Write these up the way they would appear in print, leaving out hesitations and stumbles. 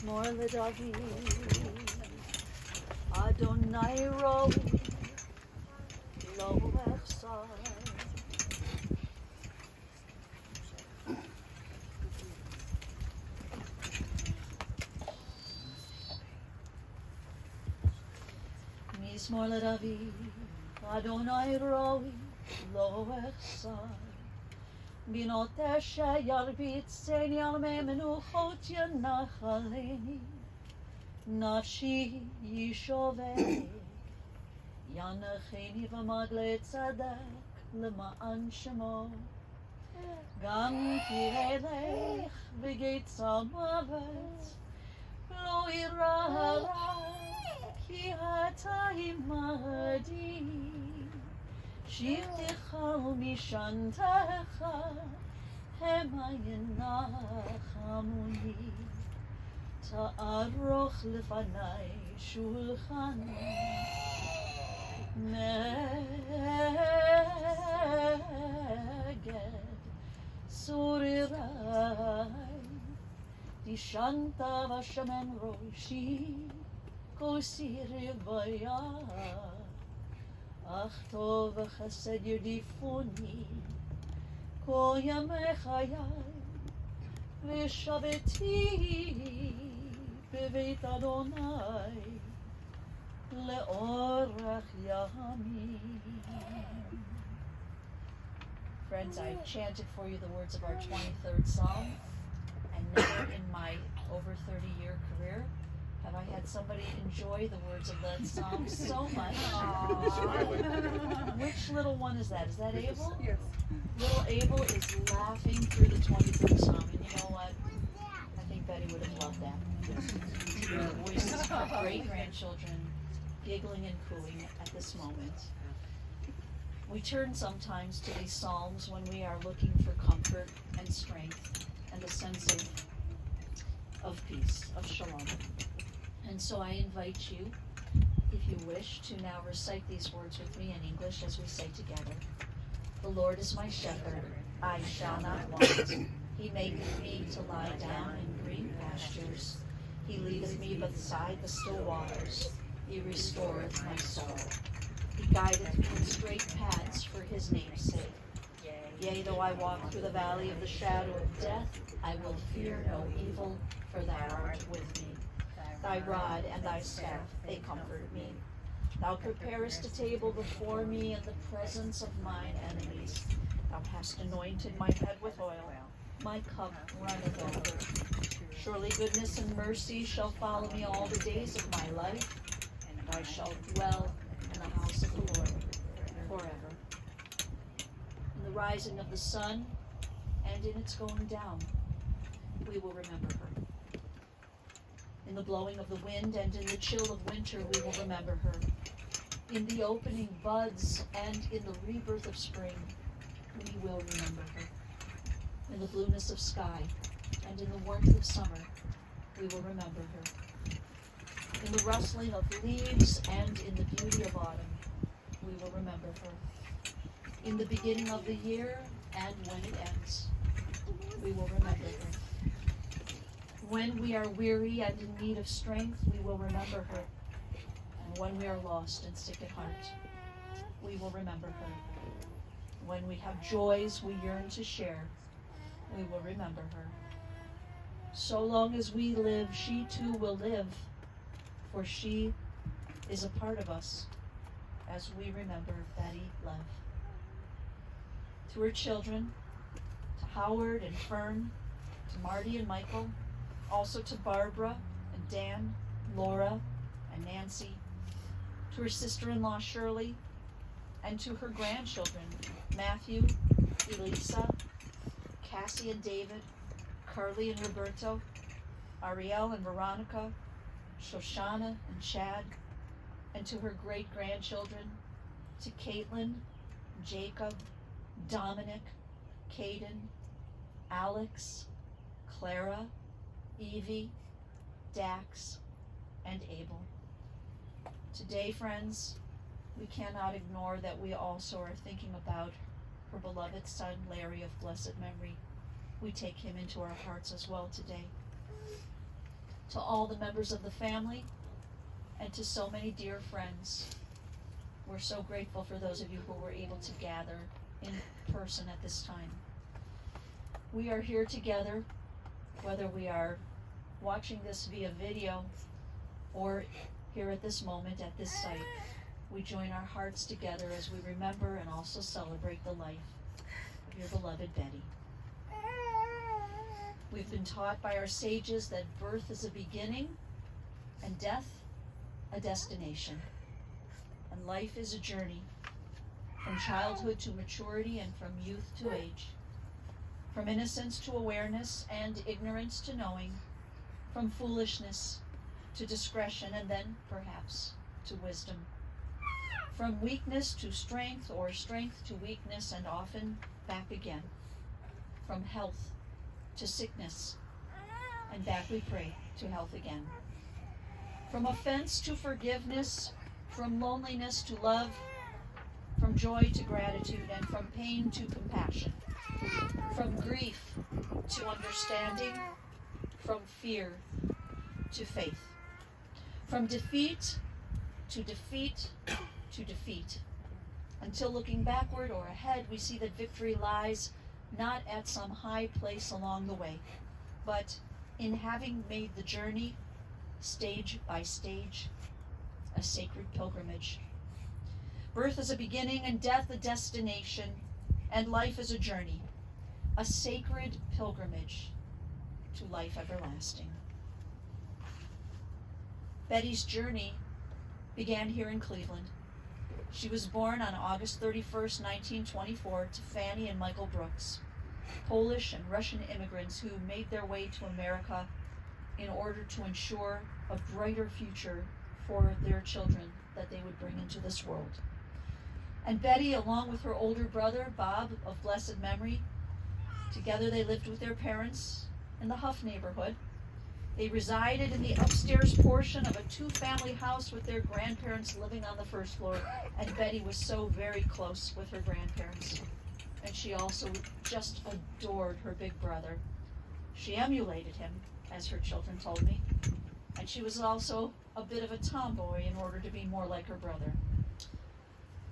Mizmor LeDavid, Adonai Roi, Lo Echsar. Mizmor LeDavid, Adonai Roi, Lo Echsar. Binot Eshe Yarbitzeni al me menuchot yanachaleni. Nafshi yishoveh. Yanacheni v'magle tzedek lema'an shemo. Gam tirelech v'geitz ha'mavet. Lo ira hara ki ata imadi. Shivtecha u'mishantecha hema yenachamuni. Ta'aroch lefanai shulchan neged surirai. Dishanta v'shamen roshi kosir v'yah. Ach tov chesed yerdifuni kol yamei chayai v'shaveti beveit Adonai leorach yamim. Friends, I've chanted for you the words of our 23rd Psalm, and never in my over 30-year career have I had somebody enjoy the words of that psalm so much. Which little one is that? Is that Abel? Yes. Little Abel is laughing through the 23rd Psalm, and you know what? I think Betty would have loved that. To hear the voices of her great-grandchildren giggling and cooing at this moment. We turn sometimes to these psalms when we are looking for comfort and strength and a sense of peace, of shalom. And so I invite you, if you wish, to now recite these words with me in English as we say together. The Lord is my shepherd, I shall not want. He maketh me to lie down in green pastures. He leadeth me beside the still waters. He restoreth my soul. He guideth me in straight paths for his name's sake. Yea, though I walk through the valley of the shadow of death, I will fear no evil, for thou art with me. Thy rod and thy staff, they comfort me. Thou preparest a table before me in the presence of mine enemies. Thou hast anointed my head with oil. My cup runneth over. Surely goodness and mercy shall follow me all the days of my life, and I shall dwell in the house of the Lord forever. In the rising of the sun and in its going down, we will remember her. In the blowing of the wind and in the chill of winter, we will remember her. In the opening buds and in the rebirth of spring, we will remember her. In the blueness of sky and in the warmth of summer, we will remember her. In the rustling of leaves and in the beauty of autumn, we will remember her. In the beginning of the year and when it ends, we will remember her. When we are weary and in need of strength, we will remember her. And when we are lost and sick at heart, we will remember her. When we have joys we yearn to share, we will remember her. So long as we live, she too will live, for she is a part of us as we remember Betty Lev. To her children, to Howard and Fern, to Marty and Michael, also to Barbara and Dan, Laura and Nancy, to her sister-in-law Shirley, and to her grandchildren, Matthew, Elisa, Cassie and David, Carly and Roberto, Ariel and Veronica, Shoshana and Chad, and to her great-grandchildren, to Caitlin, Jacob, Dominic, Caden, Alex, Clara, Evie, Dax, and Abel. Today, friends, we cannot ignore that we also are thinking about her beloved son, Larry, of blessed memory. We take him into our hearts as well today. to all the members of the family, and to so many dear friends. We're so grateful for those of you who were able to gather in person at this time. We are here together, whether we are watching this via video or here at this moment at this site. We join our hearts together as we remember and also celebrate the life of your beloved Betty. We've been taught by our sages that birth is a beginning and death a destination. And life is a journey, from childhood to maturity and from youth to age, from innocence to awareness and ignorance to knowing, from foolishness to discretion and then, perhaps, to wisdom, from weakness to strength or strength to weakness and often back again, from health to sickness and back we pray to health again, from offense to forgiveness, from loneliness to love, from joy to gratitude, and from pain to compassion, from grief to understanding, from fear to faith, from defeat to defeat to defeat, until looking backward or ahead, we see that victory lies not at some high place along the way, but in having made the journey, stage by stage, a sacred pilgrimage. Birth is a beginning and death a destination, and life is a journey, a sacred pilgrimage to life everlasting. Betty's journey began here in Cleveland. She was born on August 31st, 1924, to Fanny and Michael Brooks, Polish and Russian immigrants who made their way to America in order to ensure a brighter future for their children that they would bring into this world. And Betty, along with her older brother, Bob, of blessed memory, together they lived with their parents in the Huff neighborhood. They resided in the upstairs portion of a two-family house with their grandparents living on the first floor, and Betty was so very close with her grandparents. And she also just adored her big brother. She emulated him, as her children told me, and she was also a bit of a tomboy in order to be more like her brother.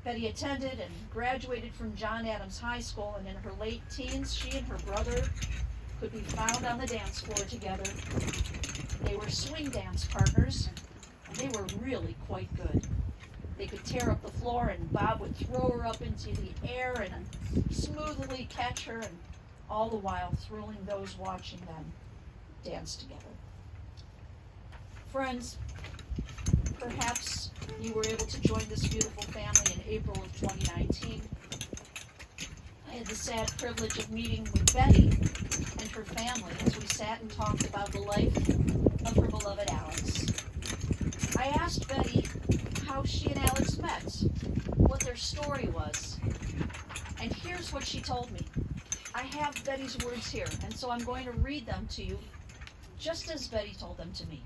Betty attended and graduated from John Adams High School, and in her late teens, she and her brother could be found on the dance floor together. They were swing dance partners, and they were really quite good. They could tear up the floor, and Bob would throw her up into the air and smoothly catch her, and all the while thrilling those watching them dance together. Friends, perhaps you were able to join this beautiful family in April of 2019. I had the sad privilege of meeting with Betty and her family as we sat and talked about the life of her beloved Alex. I asked Betty how she and Alex met, what their story was, and here's what she told me. I have Betty's words here, and so I'm going to read them to you just as Betty told them to me.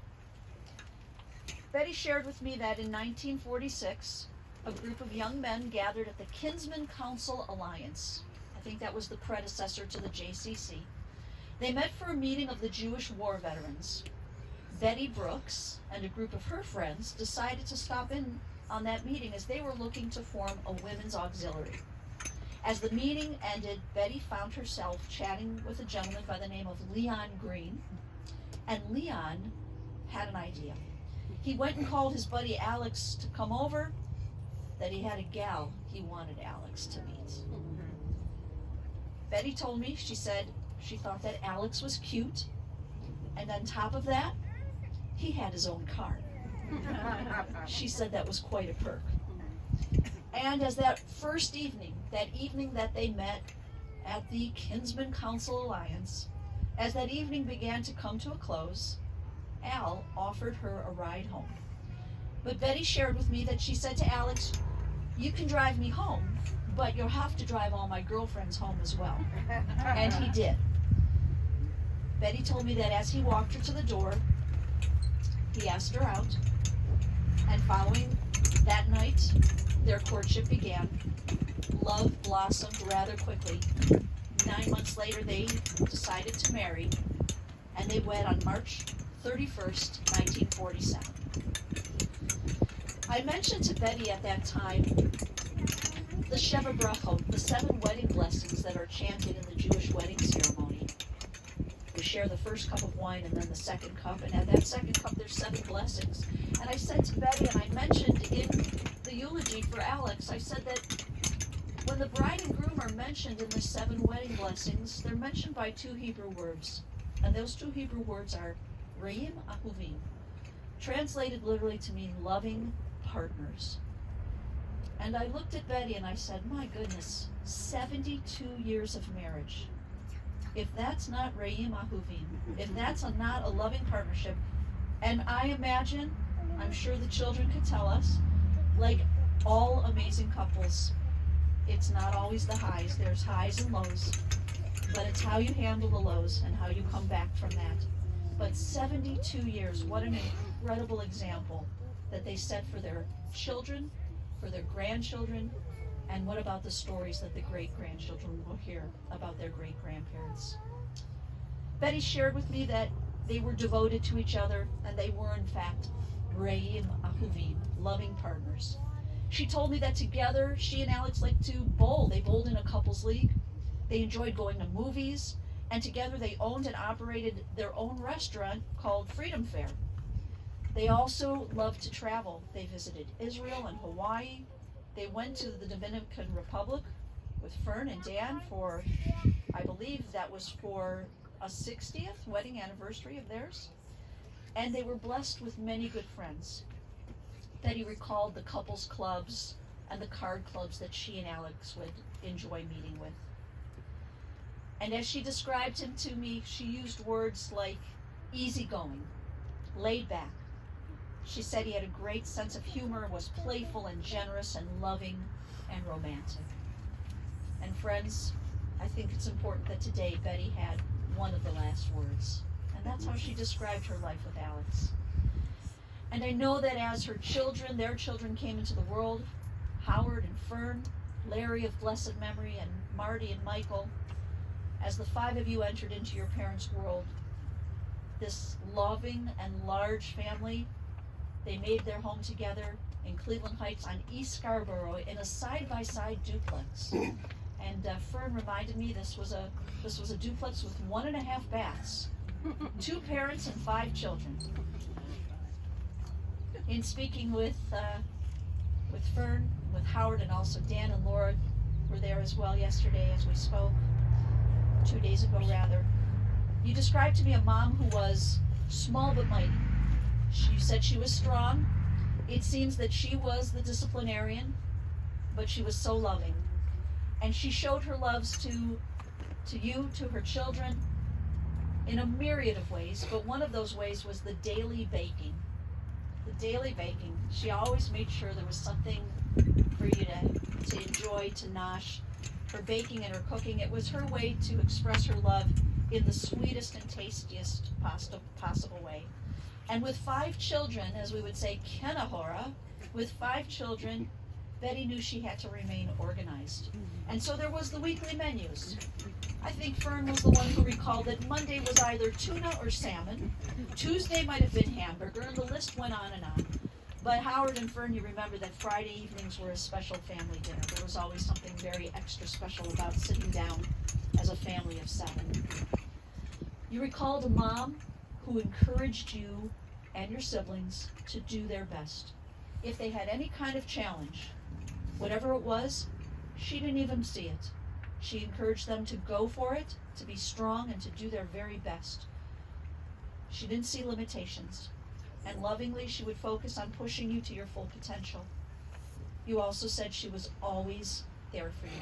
Betty shared with me that in 1946, a group of young men gathered at the Kinsman Council Alliance. I think that was the predecessor to the JCC. They met for a meeting of the Jewish war veterans. Betty Brooks and a group of her friends decided to stop in on that meeting as they were looking to form a women's auxiliary. As the meeting ended, Betty found herself chatting with a gentleman by the name of Leon Green, and Leon had an idea. He went and called his buddy Alex to come over, that he had a gal he wanted Alex to meet. Betty told me, she said, she thought that Alex was cute, and on top of that, he had his own car. She said that was quite a perk. And as that first evening, that evening that they met at the Kinsman Council Alliance, as that evening began to come to a close, Al offered her a ride home. But Betty shared with me that she said to Alex, "You can drive me home, but you'll have to drive all my girlfriends home as well." And he did. Betty told me that as he walked her to the door, he asked her out, and following that night, their courtship began. Love blossomed rather quickly. 9 months later, they decided to marry, and they wed on March 31st, 1947. I mentioned to Betty at that time the Sheva Brachot, the 7 wedding blessings that are chanted in the Jewish wedding ceremony. We share the first cup of wine and then the second cup, and at that second cup there's 7 blessings. And I said to Betty, and I mentioned in the eulogy for Alex, I said that when the bride and groom are mentioned in the 7 wedding blessings, they're mentioned by 2 Hebrew words. And those 2 Hebrew words are Re'im Ahuvim, translated literally to mean loving partners. And I looked at Betty and I said, my goodness, 72 years of marriage. If that's not Re'im Ahuvim, if that's not a loving partnership, and I imagine, I'm sure the children could tell us, like all amazing couples, it's not always the highs. There's highs and lows, but it's how you handle the lows and how you come back from that. But 72 years, what an incredible example that they set for their children, for their grandchildren, and what about the stories that the great-grandchildren will hear about their great-grandparents. Betty shared with me that they were devoted to each other, and they were in fact Re'im Ahuvim, loving partners. She told me that together, she and Alex liked to bowl. They bowled in a couples league. They enjoyed going to movies, and together they owned and operated their own restaurant called Freedom Fair. They also loved to travel. They visited Israel and Hawaii. They went to the Dominican Republic with Fern and Dan for, I believe that was for a 60th wedding anniversary of theirs. And they were blessed with many good friends. Betty recalled the couples clubs and the card clubs that she and Alex would enjoy meeting with. And as she described him to me, she used words like easygoing, laid back. She said he had a great sense of humor, was playful and generous and loving and romantic. And friends, I think it's important that today Betty had one of the last words. And that's how she described her life with Alex. And I know that as her children, their children came into the world, Howard and Fern, Larry of blessed memory, and Marty and Michael, as the 5 of you entered into your parents' world, this loving and large family, they made their home together in Cleveland Heights on East Scarborough in a side-by-side duplex. And Fern reminded me this was a duplex with 1.5 baths, 2 parents and 5 children. In speaking with Fern, with Howard, and also Dan and Laura were there as well yesterday as we spoke, 2 days ago rather. You described to me a mom who was small but mighty. She said she was strong. It seems that she was the disciplinarian, but she was so loving. And she showed her loves to you, to her children, in a myriad of ways, but one of those ways was the daily baking. The daily baking. She always made sure there was something for you to enjoy, to nosh. Her baking and her cooking, it was her way to express her love in the sweetest and tastiest possible way. And with 5 children, as we would say, Kenahora, with 5 children, Betty knew she had to remain organized. And so there was the weekly menus. I think Fern was the one who recalled that Monday was either tuna or salmon, Tuesday might have been hamburger, and the list went on and on. But Howard and Fern, you remember that Friday evenings were a special family dinner. There was always something very extra special about sitting down as a family of 7. You recalled a mom who encouraged you and your siblings to do their best. If they had any kind of challenge, whatever it was, she didn't even see it. She encouraged them to go for it, to be strong, and to do their very best. She didn't see limitations, and lovingly she would focus on pushing you to your full potential. You also said she was always there for you.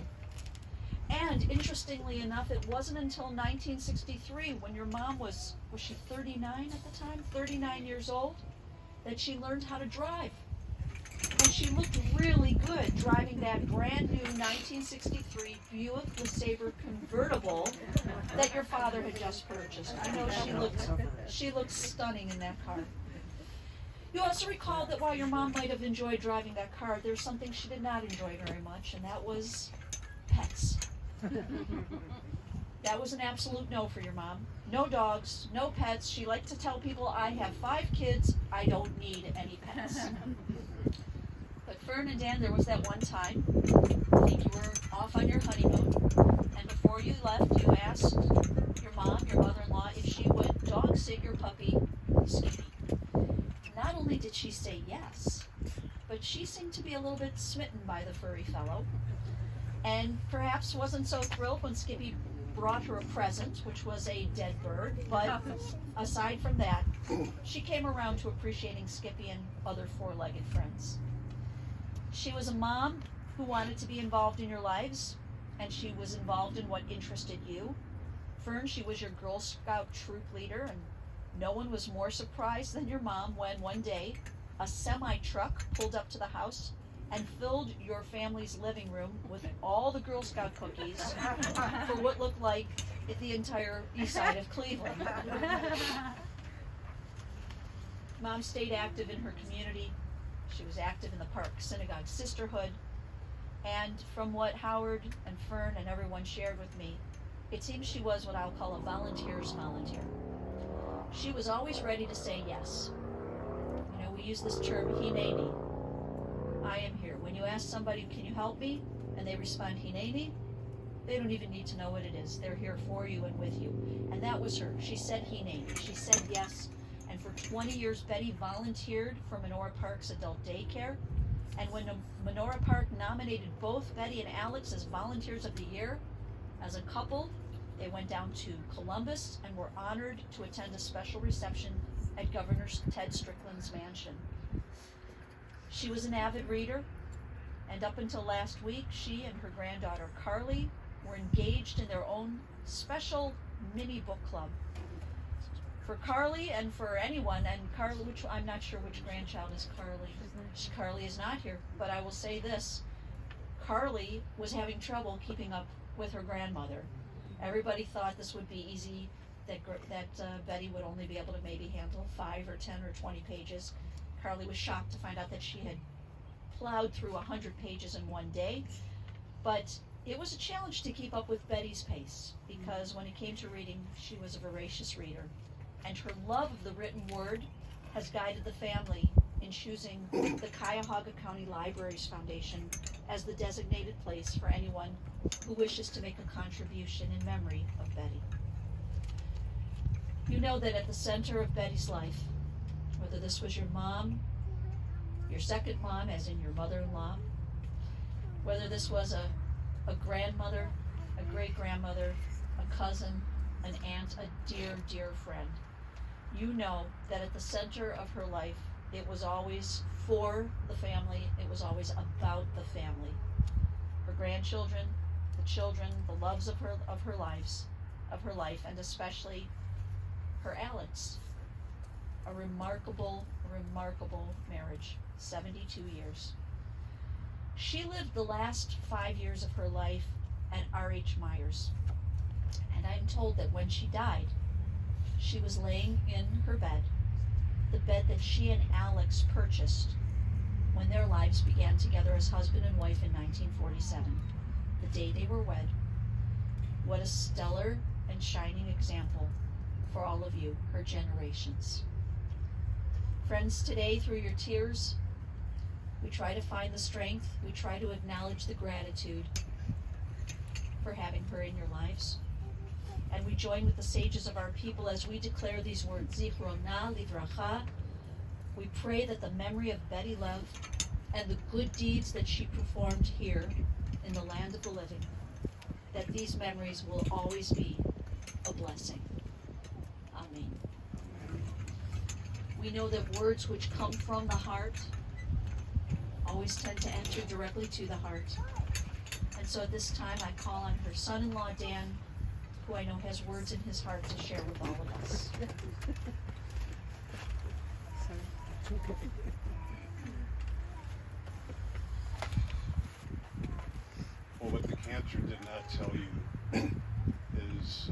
And interestingly enough, it wasn't until 1963, when your mom was she 39 at the time? 39 years old, that she learned how to drive. And she looked really good driving that brand new 1963 Buick LeSabre convertible that your father had just purchased. I know she looked stunning in that car. You also recalled that while your mom might have enjoyed driving that car, there's something she did not enjoy very much, and that was pets. That was an absolute no for your mom. No dogs, no pets. She liked to tell people, I have 5 kids, I don't need any pets. But Fern and Dan, there was that one time, I think you were off on your honeymoon, and before you left, you asked your mom, your mother-in-law, if she would dog sit your puppy, Skippy. Not only did she say yes, but she seemed to be a little bit smitten by the furry fellow, and perhaps wasn't so thrilled when Skippy brought her a present, which was a dead bird, but aside from that, she came around to appreciating Skippy and other 4-legged friends. She was a mom who wanted to be involved in your lives, and she was involved in what interested you. Fern, she was your Girl Scout troop leader, and no one was more surprised than your mom when one day a semi-truck pulled up to the house and filled your family's living room with all the Girl Scout cookies for what looked like the entire east side of Cleveland. Mom stayed active in her community. She was active in the Park Synagogue Sisterhood. And from what Howard and Fern and everyone shared with me, it seems she was what I'll call a volunteer's volunteer. She was always ready to say yes. You know, we use this term, hineni. I am here. When you ask somebody, can you help me? And they respond, hineni, they don't even need to know what it is. They're here for you and with you. And that was her. She said hineni. She said yes. And for 20 years, Betty volunteered for Menorah Park's adult daycare. And when Menorah Park nominated both Betty and Alex as Volunteers of the Year, as a couple, they went down to Columbus and were honored to attend a special reception at Governor Ted Strickland's mansion. She was an avid reader, and up until last week, she and her granddaughter Carly were engaged in their own special mini book club. For Carly and for anyone, and Carly, which I'm not sure which grandchild is Carly. Carly is not here, but I will say this. Carly was having trouble keeping up with her grandmother. Everybody thought this would be easy, that Betty would only be able to maybe handle 5 or 10 or 20 pages. Carly was shocked to find out that she had plowed through 100 pages in one day, but it was a challenge to keep up with Betty's pace, because when it came to reading, she was a voracious reader. And her love of the written word has guided the family in choosing the Cuyahoga County Libraries Foundation as the designated place for anyone who wishes to make a contribution in memory of Betty. You know that at the center of Betty's life, whether this was your mom, your second mom, as in your mother-in-law, whether this was a grandmother, a great-grandmother, a cousin, an aunt, a dear, dear friend, you know that at the center of her life, it was always for the family, it was always about the family. Her grandchildren, the children, the loves of her life, and especially her Alex. A remarkable, remarkable marriage, 72 years. She lived the last 5 years of her life at R.H. Myers. And I'm told that when she died, she was laying in her bed, the bed that she and Alex purchased when their lives began together as husband and wife in 1947, the day they were wed. What a stellar and shining example for all of you, her generations. Friends, today through your tears, we try to find the strength, we try to acknowledge the gratitude for having her in your lives. And we join with the sages of our people as we declare these words, Zichrona Livracha. We pray that the memory of Betty Love and the good deeds that she performed here in the land of the living, that these memories will always be a blessing. Amen. We know that words which come from the heart always tend to enter directly to the heart. And so at this time I call on her son-in-law, Dan, who I know has words in his heart to share with all of us. Well, what the cancer did not tell you is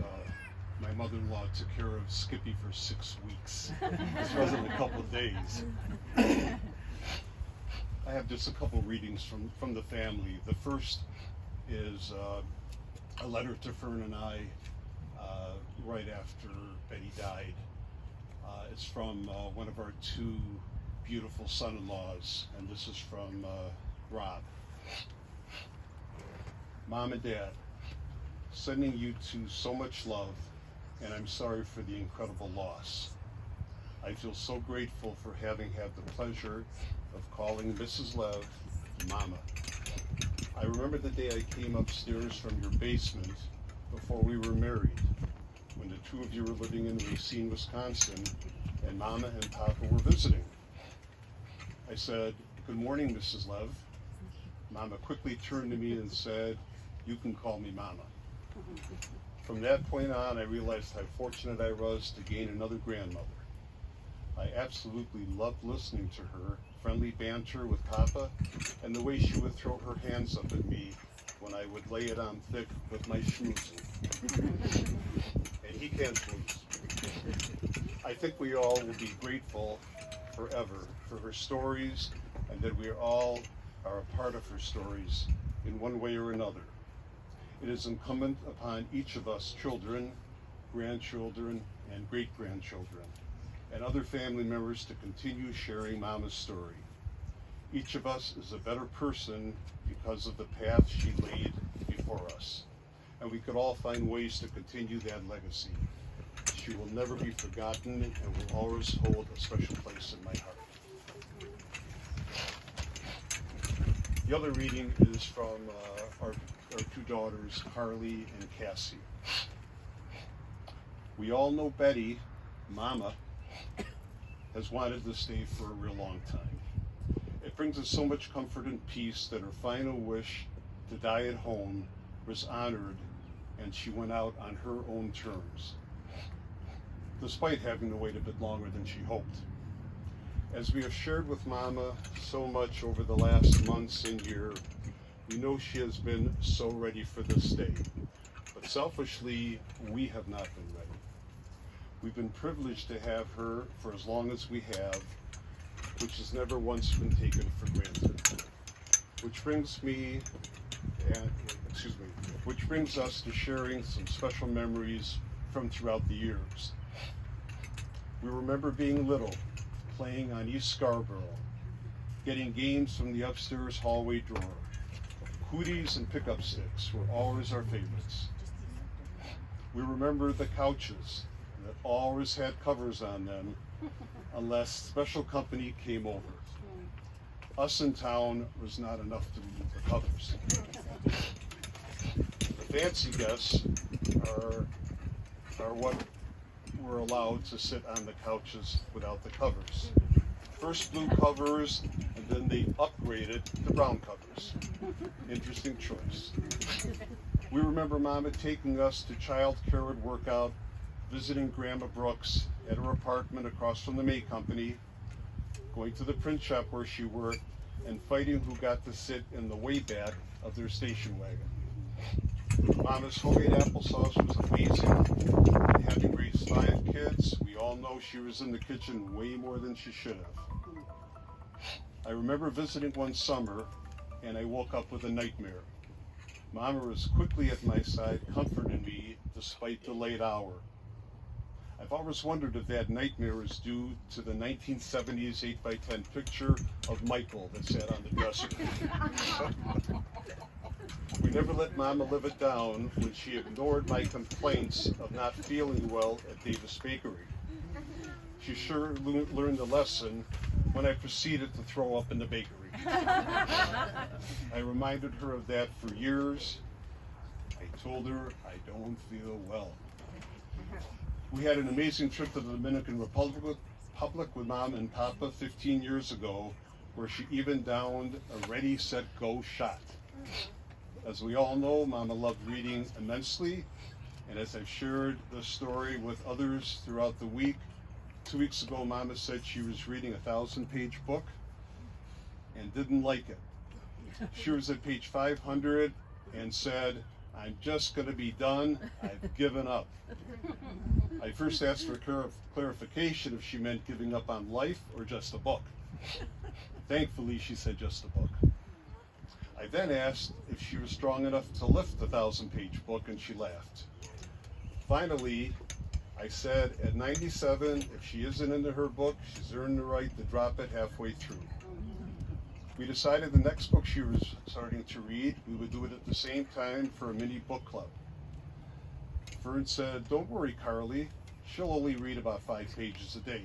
my mother-in-law took care of Skippy for 6 weeks. This wasn't a couple of days. I have just a couple readings from the family. The first is a letter to Fern and I right after Betty died. It's from one of our two beautiful son-in-laws, and this is from Rob. Mom and Dad, sending you two so much love, and I'm sorry for the incredible loss. I feel so grateful for having had the pleasure of calling Mrs. Lev Mama. I remember the day I came upstairs from your basement before we were married, when the two of you were living in Racine, Wisconsin, and Mama and Papa were visiting. I said, "Good morning, Mrs. Lev." Mama quickly turned to me and said, "You can call me Mama." From that point on, I realized how fortunate I was to gain another grandmother. I absolutely loved listening to her friendly banter with Papa, and the way she would throw her hands up at me when I would lay it on thick with my schmoozing. And he can schmooze. I think we all will be grateful forever for her stories, and that we all are a part of her stories in one way or another. It is incumbent upon each of us, children, grandchildren, and great-grandchildren, and other family members, to continue sharing Mama's story. Each of us is a better person because of the path she laid before us, and we could all find ways to continue that legacy. She will never be forgotten and will always hold a special place in my heart. The other reading is from our two daughters, Carly and Cassie. We all know Betty, Mama, has wanted to stay for a real long time. It brings us so much comfort and peace that her final wish to die at home was honored, and she went out on her own terms, despite having to wait a bit longer than she hoped. As we have shared with Mama so much over the last months and year, we know she has been so ready for this day, but selfishly, we have not been ready. We've been privileged to have her for as long as we have, which has never once been taken for granted. Which brings us to sharing some special memories from throughout the years. We remember being little, playing on East Scarborough, getting games from the upstairs hallway drawer. Hooties and pickup sticks were always our favorites. We remember the couches that always had covers on them unless special company came over. Us in town was not enough to remove the covers. The fancy guests are what were allowed to sit on the couches without the covers. First blue covers, and then they upgraded to brown covers. Interesting choice. We remember Mama taking us to child care at workout, visiting Grandma Brooks at her apartment across from the May Company, going to the print shop where she worked, and fighting who got to sit in the way back of their station wagon. Mama's homemade applesauce was amazing, and having raised 5 kids, we all know she was in the kitchen way more than she should have. I remember visiting one summer, and I woke up with a nightmare. Mama was quickly at my side, comforting me despite the late hour. I've always wondered if that nightmare is due to the 1970s 8x10 picture of Michael that sat on the dresser. We never let Mama live it down when she ignored my complaints of not feeling well at Davis Bakery. She sure learned the lesson when I proceeded to throw up in the bakery. I reminded her of that for years. I told her I don't feel well. We had an amazing trip to the Dominican Republic with Mom and Papa 15 years ago, where she even downed a ready, set, go shot. As we all know, Mama loved reading immensely, and as I've shared the story with others throughout the week, 2 weeks ago Mama said she was reading a 1,000-page book and didn't like it. She was at page 500 and said, "I'm just going to be done. I've given up." I first asked for clarification if she meant giving up on life or just a book. Thankfully, she said just a book. I then asked if she was strong enough to lift the 1,000-page book, and she laughed. Finally, I said at 97, if she isn't into her book, she's earned the right to drop it halfway through. We decided the next book she was starting to read, we would do it at the same time for a mini book club. Fern said, "Don't worry, Carly, she'll only read about 5 pages a day."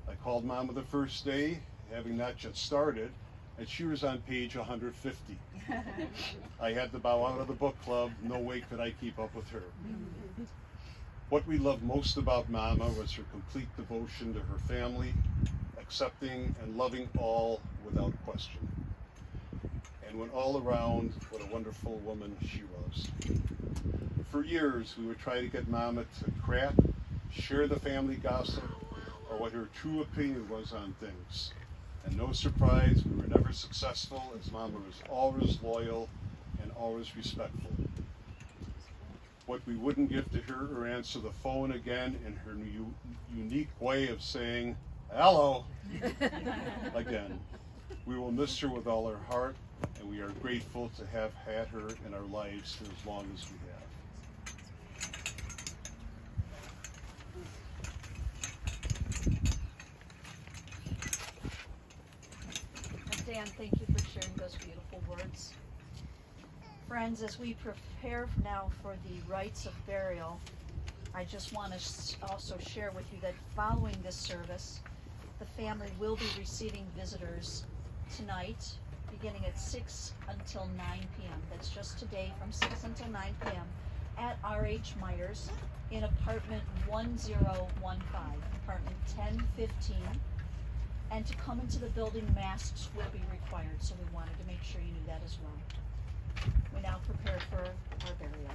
I called Mama the first day, having not yet started, and she was on page 150. I had to bow out of the book club. No way could I keep up with her. What we loved most about Mama was her complete devotion to her family, accepting and loving all without question. And when all around, what a wonderful woman she was. For years, we would try to get Mama to crack, share the family gossip, or what her true opinion was on things. And no surprise, we were never successful, as Mama was always loyal and always respectful. What we wouldn't give to her or answer the phone again in her unique way of saying, "Hello," again. We will miss her with all our heart, and we are grateful to have had her in our lives for as long as we have. Dan, thank you for sharing those beautiful words. Friends, as we prepare now for the rites of burial, I just want to also share with you that following this service, the family will be receiving visitors tonight, beginning at 6 until 9 p.m. That's just today from 6 until 9 p.m. at R.H. Myers in apartment 1015, apartment 1015. And to come into the building, masks will be required, so we wanted to make sure you knew that as well. We now prepare for our burial.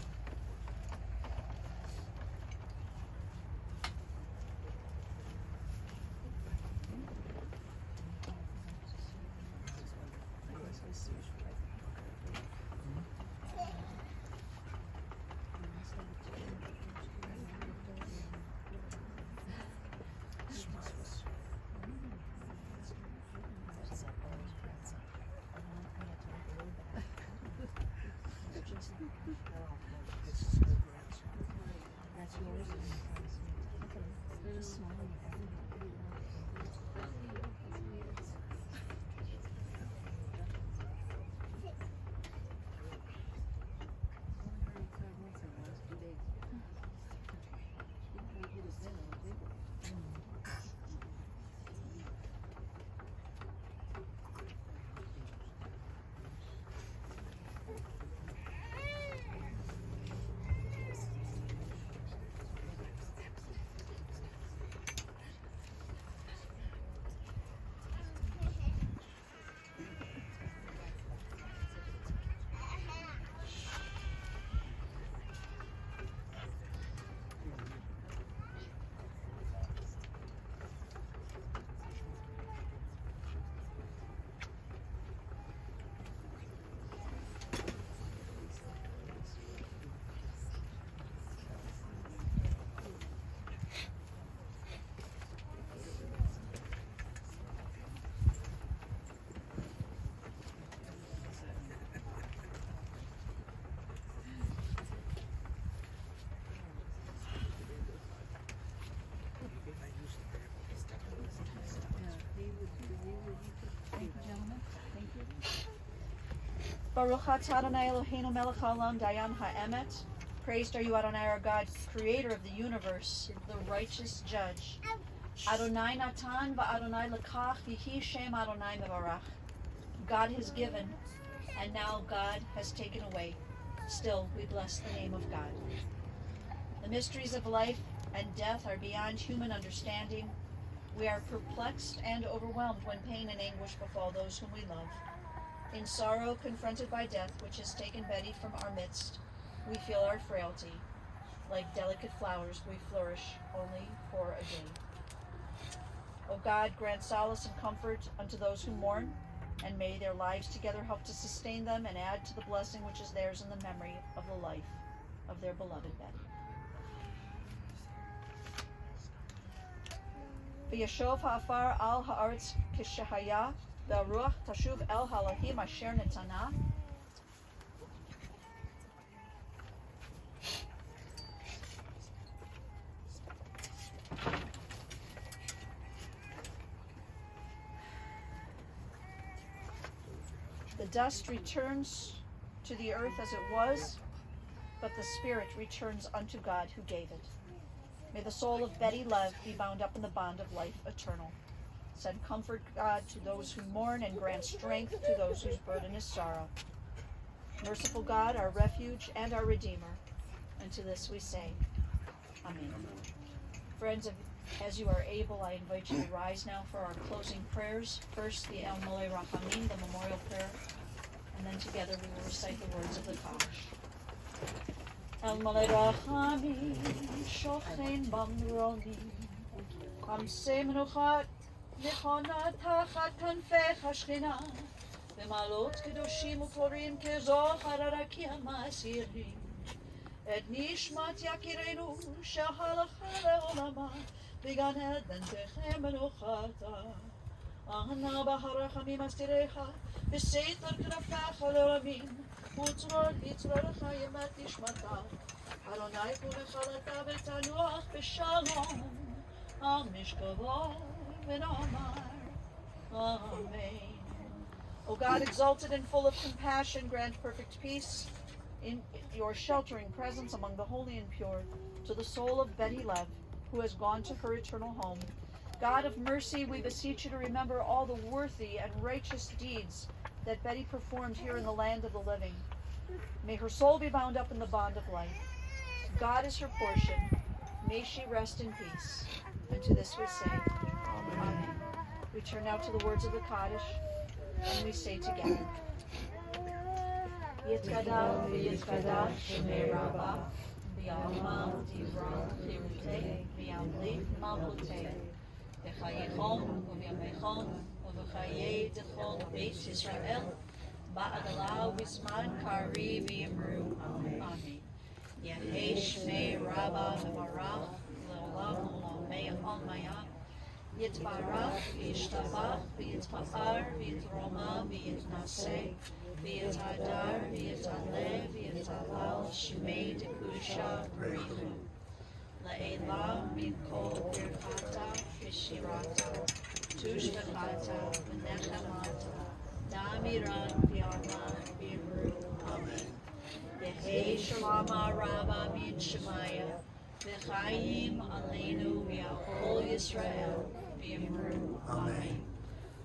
Baruch atah Adonai Eloheinu melech haolam dayan ha'emet. Praised are you, Adonai, our God, creator of the universe, the righteous judge. Adonai natan va'Adonai lekach v'hi shem Adonai mevarach. God has given, and now God has taken away. Still, we bless the name of God. The mysteries of life and death are beyond human understanding. We are perplexed and overwhelmed when pain and anguish befall those whom we love. In sorrow, confronted by death, which has taken Betty from our midst, we feel our frailty. Like delicate flowers, we flourish only for a day. O God, grant solace and comfort unto those who mourn, and may their lives together help to sustain them and add to the blessing which is theirs in the memory of the life of their beloved Betty. V'yashov ha'afar al ha'aretz k'shehaya, v'aruach tashuv el ha'elohim asher netana. dust returns to the earth as it was, but the spirit returns unto God who gave it. May the soul of Betty Love be bound up in the bond of life eternal. Send comfort, God, to those who mourn, and grant strength to those whose burden is sorrow. Merciful God, our refuge and our Redeemer, and to this we say, Amen. Friends, as you are able, I invite you to rise now for our closing prayers. First, the El Molei Rachamim, the memorial prayer, and then together we will recite the words of the Kaddish. El Molei Rachamim, Shochen Bamronim, Kamsei Menuchat, Nechona Tachat Kanfech HaShchina, V'malot Kedoshim U'Torim Kezochar HaRakim HaSirim, Et Nishmat Yakirenu Shehalach LeOlama, V'Gan Eden Techem Menuchata, Ahana B'Harachamim Astirecha, V'Seiter Knafecha Le'Olamim, U'Tzror Yitzrorecha Yemet Nishmata, Adonai Kulechalata V'Tanuach B'Shalom, Amishkavah V'Nomar, Amen. O God, exalted and full of compassion, grant perfect peace in your sheltering presence among the holy and pure, to the soul of Betty Love, who has gone to her eternal home. God of mercy, we beseech you to remember all the worthy and righteous deeds that Betty performed here in the land of the living. May her soul be bound up in the bond of life. God is her portion. May she rest in peace. And to this we say, Amen. We turn now to the words of the Kaddish, and we say together, Yitkadal v'yitkadash shemei Rabbah, v'yamal divra chirutei, v'yamlik malchutei, v'chayechom u'v'yamechom, u'v'chayei dechol beit Yisrael, ba'adalau v'zman kari v'yimru. Amen. Yehei shmei Rabbah v'barach, le'olam u'lamei almayah, Yitbarach, v'yishtabach, v'yitpa'ar, v'yitroma, v'yitnaseh, v'yitadar, v'yitaleh, v'yitalal, shmei dekusha b'richu. Le'elam min kol birchata, v'shirata, tushbechata, v'nechamata, damiran v'yama v'yimru. Amen. Yehei shalama rabba min shemaya, v'chayim aleinu v'yachol Yisrael v'yimru. Amen.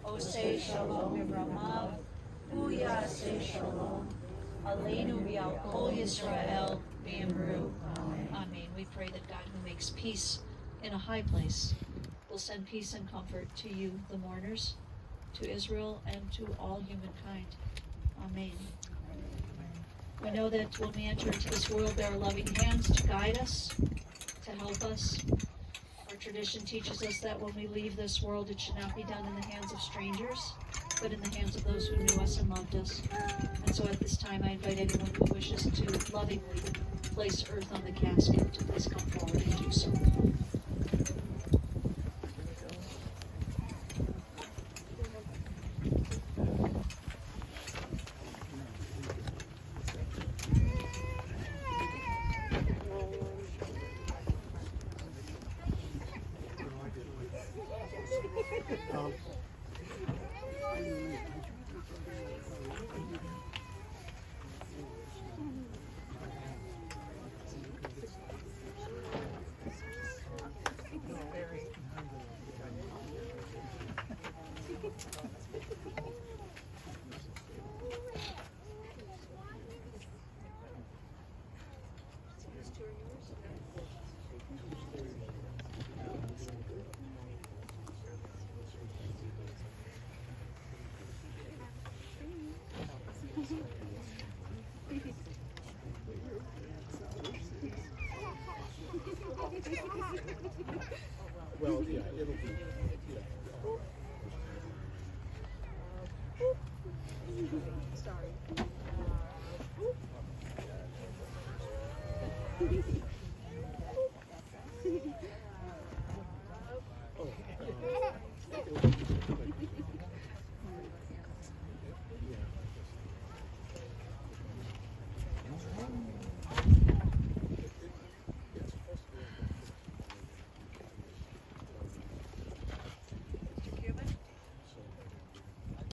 Osei shalom v'ramav, u'yaseh shalom, aleinu v'yachol Yisrael v'yimru. Amen. We pray that God, who makes peace in a high place, will send peace and comfort to you, the mourners, to Israel, and to all humankind. Amen. We know that when we enter into this world, there are loving hands to guide us, to help us. Our tradition teaches us that when we leave this world, it should not be done in the hands of strangers, but in the hands of those who knew us and loved us. And so at this time, I invite anyone who wishes to lovingly place earth on the casket to please come forward and do so. Well, yeah, it'll be, yeah. Sorry.